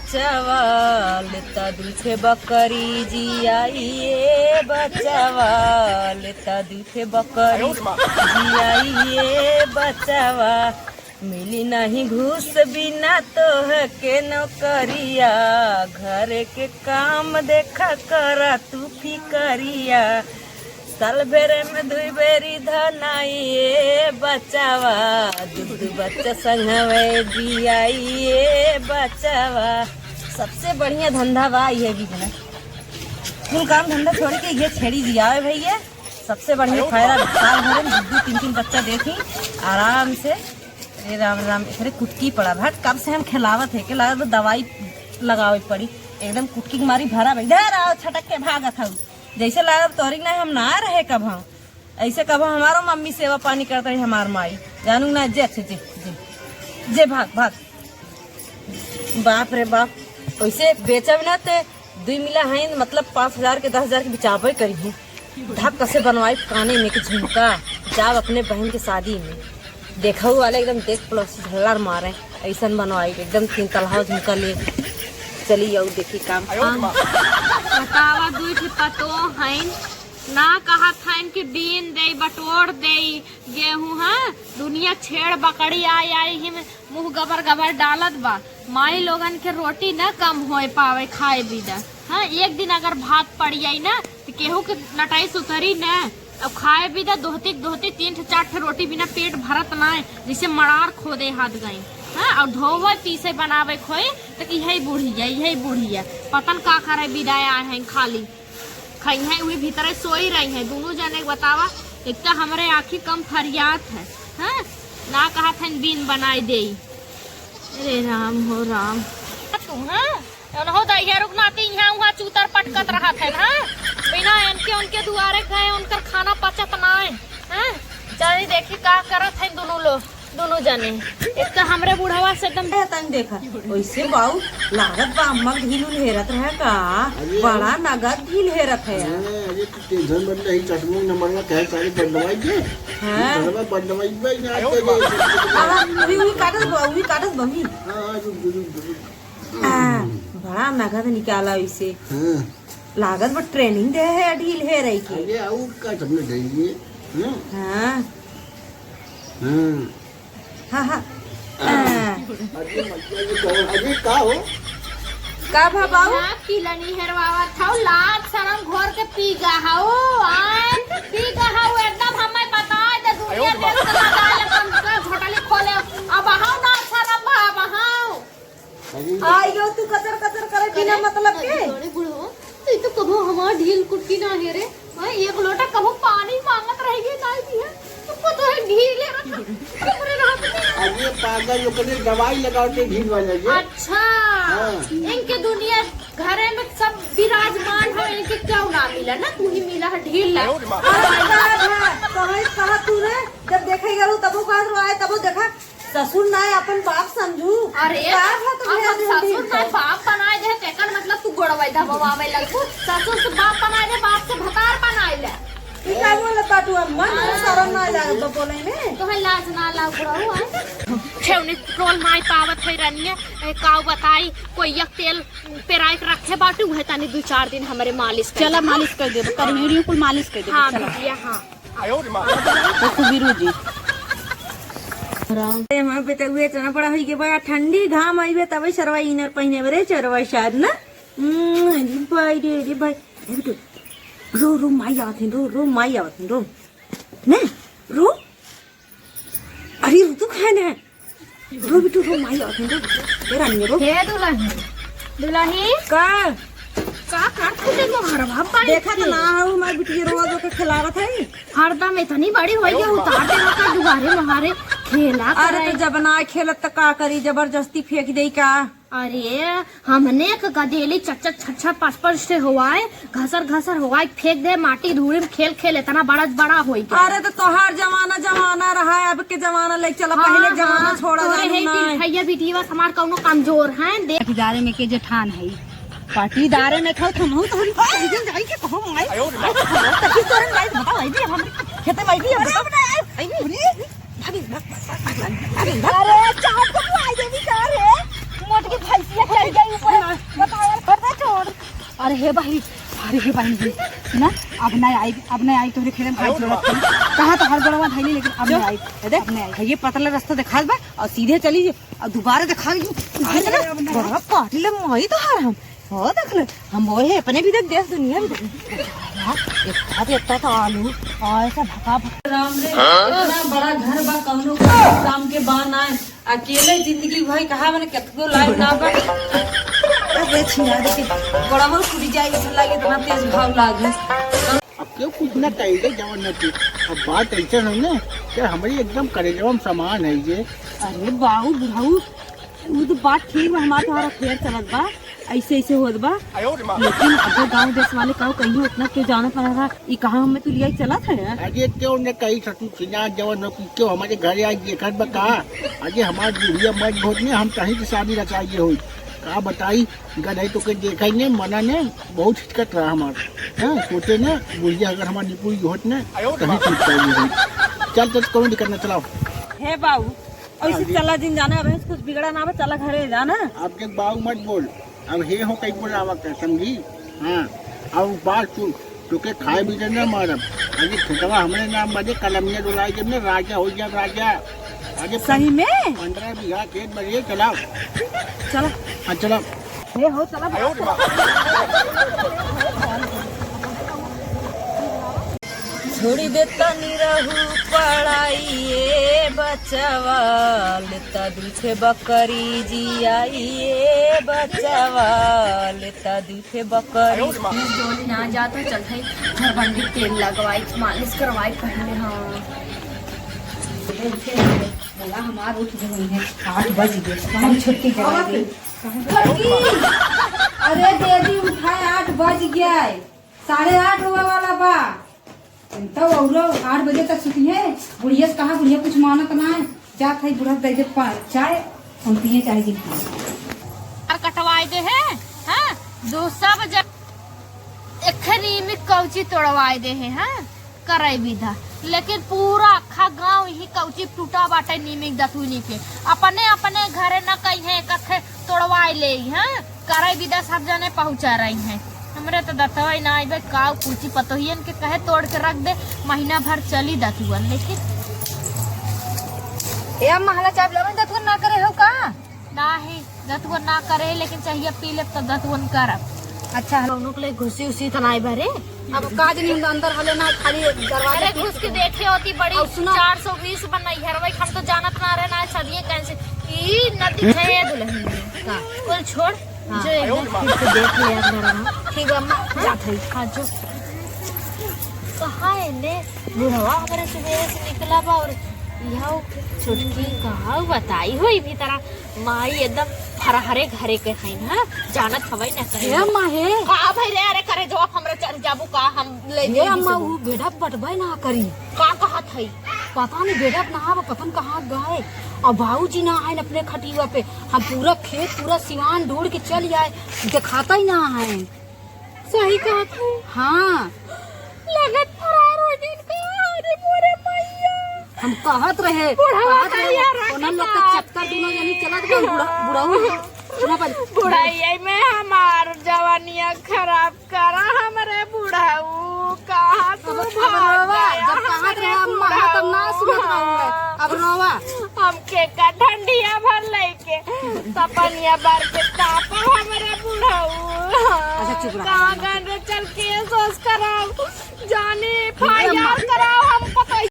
बचावा लेता दूठे बकरी जियाइए बचावा लेता दूठे बकरी जियाइए बचावा मिली नहीं घूस बिना तो है के नौकरिया घर के काम देखा करा तू फिकरिया साल बेरे में दुई बेरी धनाइए बचावा दूध बच्चा संगवे जियाइए बचावा। सबसे बढ़िया धंधा बा ये भी है कुल काम धंधा छोड़ के ये छेड़ी दिया है भैया। सबसे बढ़िया फायदा साल भर में दो तीन तीन बच्चा देखी आराम से। अरे राम राम इधर कुटकी पड़ा भाट कब से हम खिलावत है कि लागत दवाई लगावे पड़ी एकदम कुटकी की मारी भरा इधर आओ छटक के भागत हूँ जैसे लागत तोरी ना हम ना रहे कब हम ऐसे कब हमारो मम्मी सेवा पानी करता है हमार माई जानू ना जे अच्छे जे जे जे भाग भाग बाप रे बाप वैसे बेचब ना ते 2 मिला है मतलब 5,000 के 10,000 के बिचावे करी है ढक कसे बनवाई काने में के झुमका जाब अपने बहन के शादी में देखा वाले एकदम देख प्लस झल्लार मारे ऐसा बनवाई एकदम 3 तलहा झुमका ले चली आओ देखी काम बतावा दुई ठे पतो हैं ना कहा था कि बीन दे बटोर दे गेहूं है दुनिया छेड़ बकड़ी आई आई ही मुंह गबर गबर डालत बा माई लोगन के रोटी ना कम हो पावे खाए बिना। हाँ एक दिन अगर भात पड़ जाये ना तो केहू के नटाई सुतरी न अब खाए बिना दोहती दोहती 3-4 रोटी बिना पेट भरत ना जैसे मड़ार खोदे हाथ गई। हाँ और धोवे पीसे बनावे खोए तो यही बुढ़िया पतन का करे विदाई आए हैं खाली खाई है वही भीतर सोई रही है दोनों जने बतावा। एक तो हमारे आँखी कम फरियाद है। हाँ ना कहा था बीन बनाई दे। अरे राम हो राम तुम हो दैया रुकनाती यहाँ वहाँ चूतर पटकत रहा था ना बिना इनके उनके दुआरे गए उनका खाना पचत ना है। चलिए देखी का करत है दोनों जने। एक तो हमरे बुढ़वा से एकदम तन देखा वैसे बाऊ लागत बा अम्मा ढील हेरत रहे का बड़ा नगद ढील हेरत है अरे टेंशन बन रही चटनी नंबर में कहे सारी बदलवाई दे हां बदलवाई भाई ना अभी काटत बमी हां बड़ा नगद निकाला इसे लागत बा ट्रेनिंग दे है ढील है रही की अरे आउ का तुमने दे दिए हां हां हाँ अरे का हो का भाबाऊ किलनी हेरवावा था लाख शरम घोर के पी गा हाओ आय पी गा हाओ एकदम हमें पता है दुनिया देख के लगाले कम का होटल खोले अब हाओ ना शरम भाव हाओ आइयो तू कचर करे बिना मतलब के अरे बुढ़ो तो कबो हमार ढील कुटकी ना है रे हां एक लोटा कबो पानी मांगत रहेगी नहीं दिया तुमको तो है ढील ले अरे पागल लोग ने दवाई लगाते ढील वाले ये अच्छा इनके दुनिया घरे में सब विराजमान है इनके क्यों ना मिला ना तू ही मिला है ढील ला कहा तू रे जब देखे गलू तबो कहा आए तबो देखा ससुर ना अपन बाप समझू अरे ससुर ना बाप बनाए दे तेकर मतलब तू गोड़वाई दबावे लगू ससुर से बाप बनाए दे बाप से भतार बनाए ले ई का बोले पाटू अम्मा शरम ना लाग बोले में तो है लाज ना लाग बुढ़ाऊ है छेवनी ट्रोल माई पावत है रनिया काऊ बताई कोई एक तेल पेराई के रखे बाटू है तनी 2-4 दिन हमारे मालिश कर चला मालिश कर दे करनेरियो कुल मालिश कर दे हां भैया हां आयो रे मां देखो वीरू जी राम ते मैं बेटा हुए चना पड़ा होई के बड़ा ठंडी घाम आईबे तबे सरवाई इनर पहिने बरे चरवाई शायद ना भाई रे भाई रो माई आवत रो माई आवत रो ने रो अरे रो तू खाने रो बिटू रो माई आवत रो तेरा नहीं रो हे दुल्ही का काट खुदे को हर भाप देखा तो ना हूं मैं बिटिया रोज के खिलावत है हरदम इतनी बड़ी होई गई उतार दे का दुबारे महारे खेला अरे तो जब ना खेलत त का करी जबरदस्ती फेंक दे का अरे हमने गदेली चच्चा छच्छा 5-5 से हुआए घसर हुआए फेंक दे माटी धूड़ी में खेल इतना बड़ा होई गया। अरे तो तोहार जमाना रहा है अब के जमाना ले चला पहले जमाना छोड़ा जाए भैया बिटिया हमार कौनो कमजोर है पाटीदारे में के जेठान है पाटीदारे में खाओ तुम तो जाई के कहो माई तभी तोरन लाइट बता भाई भी हम खेते में भी अरे चाप को आई देवी का रे मोट के भैंसिया चढ़ गई ऊपर अरे हे भाई ना अब नहीं आई तोरे खेत में खाई जरूरत कहाँ तो हर गड़वा धैली लेकिन अब नहीं आई अब नहीं आई ये पतला रास्ता दिखा बा और सीधे चली और दोबारा दिखा बड़ा काट ले मई तो हर हम हो देख ले हम वो है अपने भी देख दुनिया भी देख इतना तो आलू और ऐसा भका राम रे इतना बड़ा घर बा कौनो काम के बान आए अकेले जिंदगी भाई कहा मैंने कितको लाइफ ना बा अबे छिना दे के बड़ा हो टूट जाए ऐसा लागे इतना तेज भाव लागे अब क्यों कुछ ना कहेंगे जवान न थी अब बात ऐसा नहीं ना कि हमारी एकदम करेजवा समान है ये। अरे बाबू बुढ़ाऊ वो तो बात ठीक बा हमारा तुम्हारा फेर चलत बा ऐसे होत बा लेकिन अब गाँव देश वाले कहो कहीं उतना क्यों जाना पड़ा रहा ये कहाँ हमें तो लिया चला था यार अरे क्यों न कही सतु छिना जवान क्यों हमारे घर आई देखत बा कहा अरे हमारी बुढ़िया मत बहुत ने हम कहीं की शादी रचाइए हो कहा बताई गई तो के देखा ही नहीं मना ने बहुत हिचकत रहा हमारा हाँ सोचे ना बुढ़िया अगर हमारी निपुरी होत ने कहीं ठीक चाहिए चल कौन नहीं करना चलाओ हे बाबू ऐसे चला दिन जाना अब कुछ बिगड़ा ना बा चला घरे जाना आपके बाबू मत बोल अब हे हो कहीं बोला कर समझी हाँ अब बात सुन तो खाए भी देना मारब अरे खेतवा हमारे नाम बजे कलमिया डुलाई जब ने राजा हो जाए राजा अरे सही में 15 बीघा खेत बजे चलाओ चलो हाँ चलो हे हो चला छोड़ी देता निरहू पढ़ाइए बचवा लेता दूठे बकरी जियाइए बचवा लेता दूठे बकरी जोड़ी ना जाता चल भाई घर बंडी तेल लगवाई मालिश करवाई पहले। हाँ बोला हमार उठ गई है 8 बज गए हम छुट्टी करा दी अरे दीदी उठाए 8 बज गया 8:30 हुआ वाला बा तो और 8 बजे तक छुट्टी है बुढ़िया से कहा बुढ़िया कुछ मानत ना है जा खाई बुढ़ा दे दे चाय हम पिए चाय की कटवाई दे है हाँ जो सब एखनी में कौची तोड़वाई दे है हाँ करे विधा लेकिन पूरा अखा गांव ही कौची टूटा बाटे नीमिक दथुनी के अपने अपने घरे न कही है कथे तोड़वाई ले हाँ करे विधा सब जने पहुंचा रही हैं हमरे तो दतवा ना आइबे काव पूछी पतोहियन के कहे तोड़ के रख दे महीना भर चली दतुअन लेकिन ए महला चाय लवन दतुन ना करे हो का ना ही दतुअन ना करे लेकिन चाहिए पी ले तो दतुअन करब। अच्छा दोनों के लिए घुसी उसी तनाई भरे अब काज नहीं अंदर हले ना खाली दरवाजा अरे घुस के देखे होती बड़ी 420 बनाई है भाई हम तो जानत ना रहे ना सदिए कैसे ई नदी है दुल्हन का कोई छोड़ जो एकदम फिर से देख लिया मेरा ठीक है अम्मा जात है हां जो कहां है ने बुढ़वा हमारे सुबह से निकला बा और यह छुटकी कहा बताई हुई भी तरह माई एकदम हरे घरे के है ना जानत हवई ना करे अम्मा हे का भाई रे अरे करे जो हमरे चल जाबू का हम ले ये अम्मा वो बेड़ा बटबे ना करी का कहत है पता नहीं बेड़ा ना पतन कहाँ गए और बाबूजी ना आए अपने खटीवा पे हम पूरा खेत पूरा सिवान ढूंढ के चल जाए दिखाता ही ना है सही कहत है हाँ लगत फरार हो दिन का अरे मोरे मैया हम कहत रहे लोग के चक्कर दोनों यानी चलत गए बुढ़ाऊ सुना पर बुढ़ाई में हमार जवानिया खराब करा हमरे बुढ़ाऊ कहा तू रोवा जब कहत रहे अम्मा तब ना सुनत रहूंगा अब रोवा हमके का ठंडिया भर लेके सपनिया बार के तापा हमरे बुढ़ाऊ अच्छा चुप रह कहां गन चल के सोच कराओ जाने फाइल